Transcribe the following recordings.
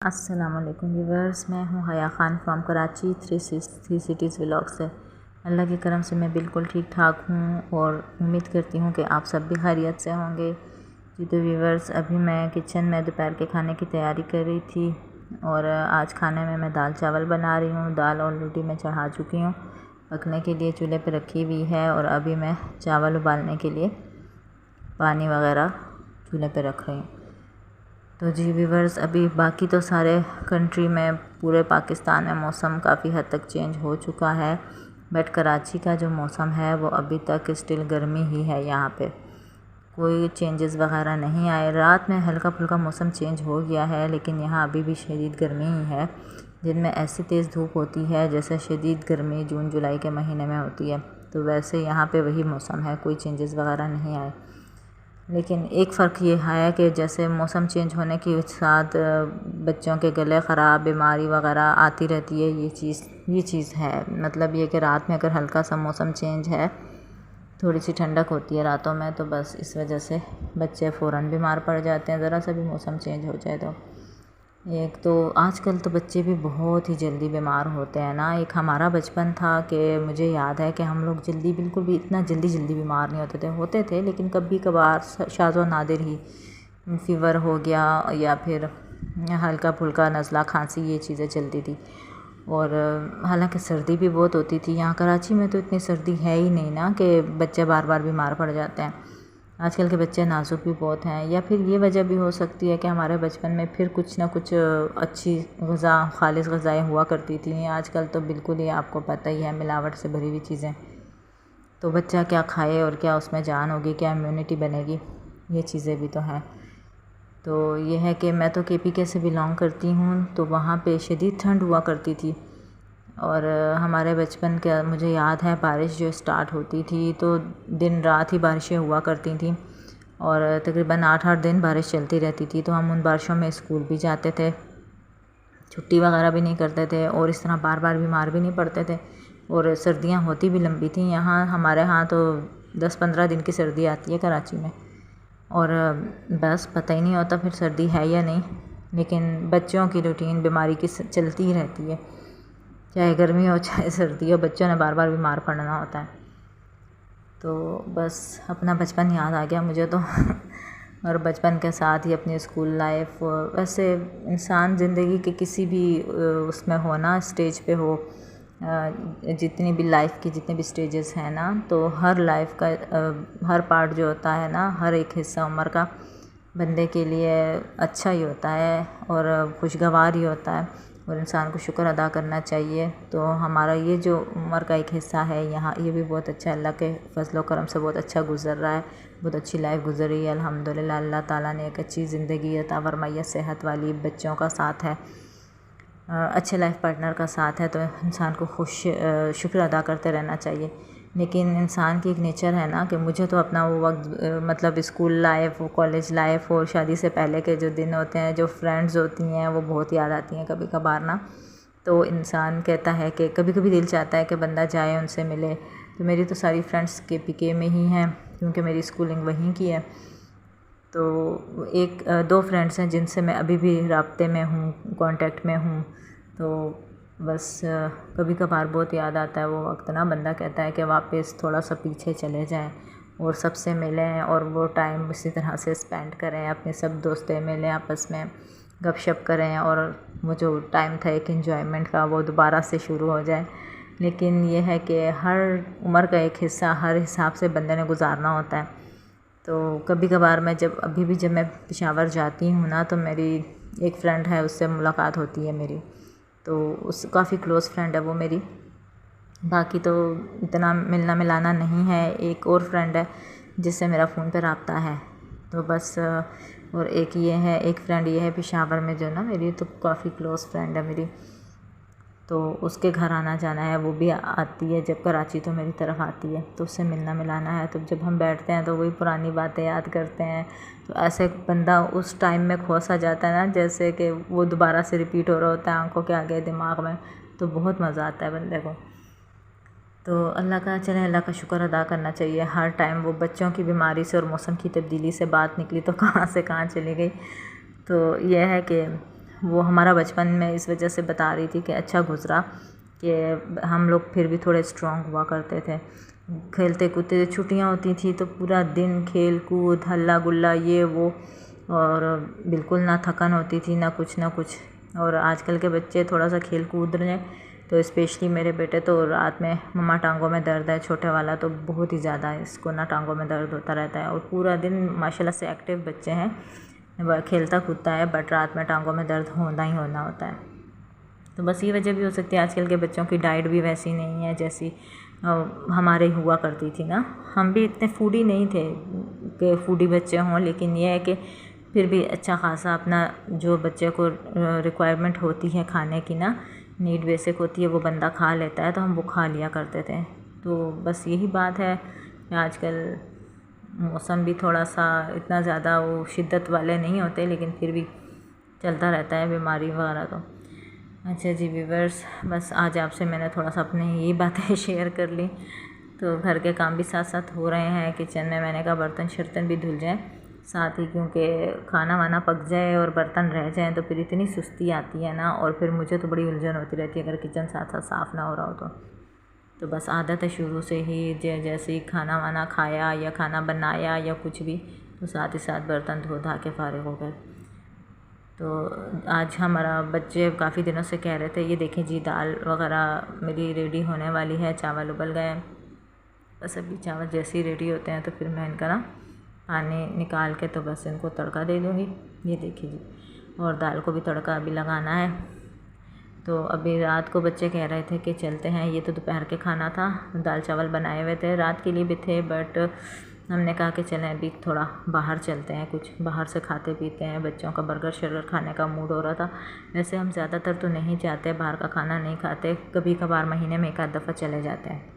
अस्सलामुअलैकुम व्यूवर्स, मैं हूँ हया Khan from Karachi 3 cities vlog से। अल्लाह के करम से मैं बिल्कुल ठीक ठाक हूँ और उम्मीद करती हूँ कि आप सब भी खैरियत से होंगे। जी तो व्यूवर्स, अभी मैं किचन में दोपहर के खाने की तैयारी कर रही थी और आज खाने में मैं दाल चावल बना रही हूँ। दाल ऑलरेडी मैं चढ़ा चुकी हूँ, पकने के लिए चूल्हे पर रखी हुई है और अभी मैं चावल उबालने के लिए पानी वगैरह चूल्हे पर रख रही हूँ। तो जी व्यूवर्स, अभी बाकी तो सारे कंट्री में, पूरे पाकिस्तान में मौसम काफ़ी हद तक चेंज हो चुका है, बट कराची का जो मौसम है वो अभी तक स्टिल गर्मी ही है। यहाँ पे कोई चेंजेस वगैरह नहीं आए। रात में हल्का फुल्का मौसम चेंज हो गया है, लेकिन यहाँ अभी भी शदीद गर्मी ही है। दिन में ऐसी तेज़ धूप होती है जैसे शदीद गर्मी जून जुलाई के महीने में होती है। तो वैसे यहाँ पे वही मौसम है, कोई चेंजेस वगैरह नहीं आए। लेकिन एक फ़र्क ये है कि जैसे मौसम चेंज होने के साथ बच्चों के गले ख़राब, बीमारी वगैरह आती रहती है। ये चीज़ है, मतलब ये कि रात में अगर हल्का सा मौसम चेंज है, थोड़ी सी ठंडक होती है रातों में, तो बस इस वजह से बच्चे फ़ौरन बीमार पड़ जाते हैं ज़रा सा भी मौसम चेंज हो जाए तो। एक तो आजकल तो बच्चे भी बहुत ही जल्दी बीमार होते हैं ना। एक हमारा बचपन था कि मुझे याद है कि हम लोग जल्दी, बिल्कुल भी इतना जल्दी बीमार नहीं होते थे, लेकिन कभी कभार शाज़ व नादिर ही फ़ीवर हो गया या फिर हल्का फुल्का नज़ला खांसी, ये चीज़ें चलती थी। और हालांकि सर्दी भी बहुत होती थी। यहाँ कराची में तो इतनी सर्दी है ही नहीं ना कि बच्चे बार बार बीमार पड़ जाते हैं। आजकल के बच्चे नाजुक भी बहुत हैं, या फिर ये वजह भी हो सकती है कि हमारे बचपन में फिर कुछ ना कुछ अच्छी ग़िज़ा, खालिश ग़िज़ाएँ हुआ करती थी। आजकल तो बिल्कुल ही आपको पता ही है, मिलावट से भरी हुई चीज़ें। तो बच्चा क्या खाए और क्या उसमें जान होगी, क्या इम्यूनिटी बनेगी, ये चीज़ें भी तो हैं। तो ये है कि मैं तो KPK से बिलोंग करती हूँ, तो वहाँ पे शदीद ठंड हुआ करती थी। और हमारे बचपन का मुझे याद है, बारिश जो स्टार्ट होती थी तो दिन रात ही बारिशें हुआ करती थी और तकरीबन 8-8 दिन बारिश चलती रहती थी। तो हम उन बारिशों में स्कूल भी जाते थे, छुट्टी वगैरह भी नहीं करते थे और इस तरह बार बार बीमार भी नहीं पड़ते थे। और सर्दियाँ होती भी लंबी थी। यहाँ हमारे यहाँ तो 10-15 दिन की सर्दी आती है कराची में, और बस पता ही नहीं होता फिर सर्दी है या नहीं। लेकिन बच्चों की रूटीन बीमारी की चलती ही रहती है, चाहे गर्मी हो चाहे सर्दी हो, बच्चों ने बार बार बीमार पड़ना होता है। तो बस अपना बचपन याद आ गया मुझे तो और बचपन के साथ ही अपनी स्कूल लाइफ। वैसे इंसान ज़िंदगी के किसी भी उसमें हो ना, स्टेज पे हो, जितनी भी लाइफ की जितने भी स्टेजेस हैं ना, तो हर लाइफ का हर पार्ट जो होता है ना, हर एक हिस्सा उम्र का बंदे के लिए अच्छा ही होता है और खुशगवार ही होता है और इंसान को शुक्र अदा करना चाहिए। तो हमारा ये जो उम्र का एक हिस्सा है यहाँ, ये भी बहुत अच्छा, अल्लाह के फजल करम से बहुत अच्छा गुज़र रहा है, बहुत अच्छी लाइफ गुजर रही है अल्हम्दुलिल्लाह। अल्लाह ताला ने एक अच्छी ज़िंदगी अता फरमाई है, सेहत वाली, बच्चों का साथ है, अच्छे लाइफ पार्टनर का साथ है, तो इंसान को शुक्र अदा करते रहना चाहिए। लेकिन इंसान की एक नेचर है ना कि मुझे तो अपना वो वक्त, मतलब स्कूल लाइफ, कॉलेज लाइफ और शादी से पहले के जो दिन होते हैं, जो फ्रेंड्स होती हैं, वो बहुत याद आती हैं कभी कभार ना। तो इंसान कहता है कि कभी कभी दिल चाहता है कि बंदा जाए, उनसे मिले। तो मेरी तो सारी फ्रेंड्स KPK में ही हैं, क्योंकि मेरी स्कूलिंग वहीं की है। तो 1-2 फ्रेंड्स हैं जिनसे मैं अभी भी राब्ते में हूँ, कांटेक्ट में हूँ। तो बस कभी कभार बहुत याद आता है वो वक्त ना, बंदा कहता है कि वापस थोड़ा सा पीछे चले जाएं और सबसे मिलें और वो टाइम इसी तरह से स्पेंड करें, अपने सब दोस्तें मिलें, आपस में गपशप करें और वो जो टाइम था एक एंजॉयमेंट का, वो दोबारा से शुरू हो जाए। लेकिन ये है कि हर उम्र का एक हिस्सा हर हिसाब से बंदे ने गुजारना होता है। तो कभी कभार मैं जब मैं पेशावर जाती हूँ ना, तो मेरी एक फ़्रेंड है, उससे मुलाकात होती है मेरी, तो उस काफ़ी क्लोज़ फ्रेंड है वो मेरी। बाकी तो इतना मिलना मिलाना नहीं है। एक और फ्रेंड है जिससे मेरा फ़ोन पे रब्ता है, तो बस। और एक फ्रेंड ये है पेशावर में जो ना मेरी, तो काफ़ी क्लोज़ फ्रेंड है मेरी, तो उसके घर आना जाना है, वो भी आती है जब कराची तो मेरी तरफ आती है, तो उससे मिलना मिलाना है। तो जब हम बैठते हैं तो वही पुरानी बातें याद करते हैं। तो ऐसे बंदा उस टाइम में खो सा जाता है ना, जैसे कि वो दोबारा से रिपीट हो रहा होता है आंखों के आगे, दिमाग में। तो बहुत मज़ा आता है बंदे को। तो अल्लाह का शुक्र अदा करना चाहिए हर टाइम। वो बच्चों की बीमारी से और मौसम की तब्दीली से बात निकली तो कहाँ से कहाँ चली गई। तो यह है कि वो हमारा बचपन में इस वजह से बता रही थी कि अच्छा गुज़रा, कि हम लोग फिर भी थोड़े स्ट्रॉन्ग हुआ करते थे, खेलते कूदते। छुट्टियाँ होती थी तो पूरा दिन खेल कूद हल्ला गुल्ला ये वो, और बिल्कुल ना थकन होती थी ना कुछ। और आजकल के बच्चे थोड़ा सा खेल कूद रहे हैं तो स्पेशली मेरे बेटे तो रात में मम्मा टांगों में दर्द है, छोटे वाला तो बहुत ही ज़्यादा है, इसको ना टांगों में दर्द होता रहता है। और पूरा दिन माशाल्लाह से एक्टिव बच्चे हैं, वह खेलता कूदता है, बट रात में टांगों में दर्द होना ही होना होता है। तो बस ये वजह भी हो सकती है, आजकल के बच्चों की डाइट भी वैसी नहीं है जैसी हमारे हुआ करती थी ना। हम भी इतने फूडी नहीं थे कि फूडी बच्चे हों, लेकिन ये है कि फिर भी अच्छा खासा अपना जो बच्चे को रिक्वायरमेंट होती है खाने की ना, नीड बेसिक होती है, वो बंदा खा लेता है, तो हम वो खा लिया करते थे। तो बस यही बात है कि आजकल मौसम भी थोड़ा सा इतना ज़्यादा वो शिद्दत वाले नहीं होते, लेकिन फिर भी चलता रहता है बीमारी वगैरह तो। अच्छा जी व्यूअर्स, बस आज आपसे मैंने थोड़ा सा अपनी यही बातें शेयर कर ली। तो घर के काम भी साथ साथ हो रहे हैं किचन में, मैंने कहा बर्तन शर्तन भी धुल जाएँ साथ ही, क्योंकि खाना वाना पक जाए और बर्तन रह जाएँ तो फिर इतनी सुस्ती आती है ना, और फिर मुझे तो बड़ी उलझन होती रहती है अगर किचन साथ साथ साफ़ ना हो रहा हो तो बस आदत है शुरू से ही, जैसे ही खाना वाना खाया या खाना बनाया या कुछ भी, तो साथ ही साथ बर्तन धो धा के फारिग हो गए। तो आज हमारा बच्चे काफ़ी दिनों से कह रहे थे, ये देखें जी दाल वगैरह मेरी रेडी होने वाली है, चावल उबल गए हैं। बस अभी चावल जैसे ही रेडी होते हैं तो फिर मैं इनका ना पानी निकाल के तो बस इनको तड़का दे दूँगी। ये देखिए जी, और दाल को भी तड़का अभी लगाना है। तो अभी रात को बच्चे कह रहे थे कि चलते हैं, ये तो दोपहर के खाना था, दाल चावल बनाए हुए थे, रात के लिए भी थे, बट हमने कहा कि चलें अभी थोड़ा बाहर चलते हैं, कुछ बाहर से खाते पीते हैं। बच्चों का बर्गर शर्गर खाने का मूड हो रहा था। वैसे हम ज़्यादातर तो नहीं जाते, बाहर का खाना नहीं खाते, कभी कभार महीने में एक आध दफ़ा चले जाते हैं,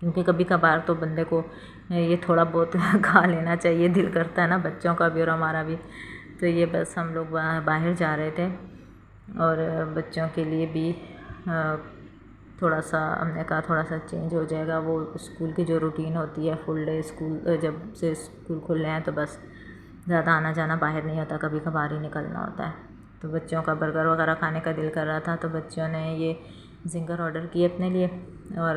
क्योंकि कभी कभार तो बंदे को ये थोड़ा बहुत खा लेना चाहिए, दिल करता है ना बच्चों का भी और हमारा भी। तो ये बस हम लोग बाहर जा रहे थे और बच्चों के लिए भी थोड़ा सा हमने कहा थोड़ा सा चेंज हो जाएगा। वो स्कूल की जो रूटीन होती है फुल डे स्कूल, जब से स्कूल खुल रहे हैं तो बस ज़्यादा आना जाना बाहर नहीं होता, कभी कभार ही निकलना होता है। तो बच्चों का बर्गर वगैरह खाने का दिल कर रहा था, तो बच्चों ने ये जिंगर ऑर्डर किए अपने लिए, और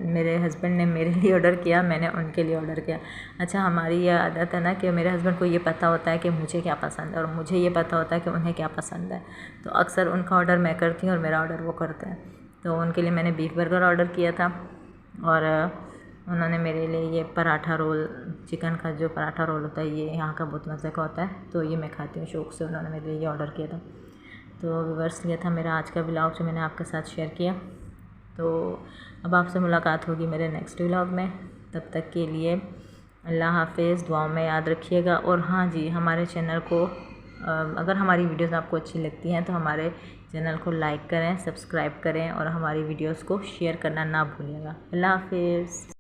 मेरे हस्बैंड ने मेरे लिए ऑर्डर किया, मैंने उनके लिए ऑर्डर किया। अच्छा, हमारी ये आदत है ना कि मेरे हस्बैंड को ये पता होता है कि मुझे क्या पसंद है और मुझे ये पता होता है कि उन्हें क्या पसंद है, तो अक्सर उनका ऑर्डर मैं करती हूँ और मेरा ऑर्डर वो करते हैं। तो उनके लिए मैंने बीफ बर्गर ऑर्डर किया था, और उन्होंने मेरे लिए ये पराठा रोल, चिकन का जो पराठा रोल होता है ये यहाँ का बहुत मज़े का होता है, तो ये मैं खाती हूँ शौक़ से, उन्होंने मेरे लिए ये ऑर्डर किया था। तो व्यूअर्स, ये था मेरा आज का व्लॉग जो मैंने आपके साथ शेयर किया। तो अब आपसे मुलाकात होगी मेरे नेक्स्ट व्लॉग में, तब तक के लिए अल्लाह हाफ़िज़, दुआओं में याद रखिएगा। और हाँ जी, हमारे चैनल को अगर हमारी वीडियोस आपको अच्छी लगती हैं तो हमारे चैनल को लाइक करें, सब्सक्राइब करें और हमारी वीडियोस को शेयर करना ना भूलिएगा। अल्लाह हाफ़िज़।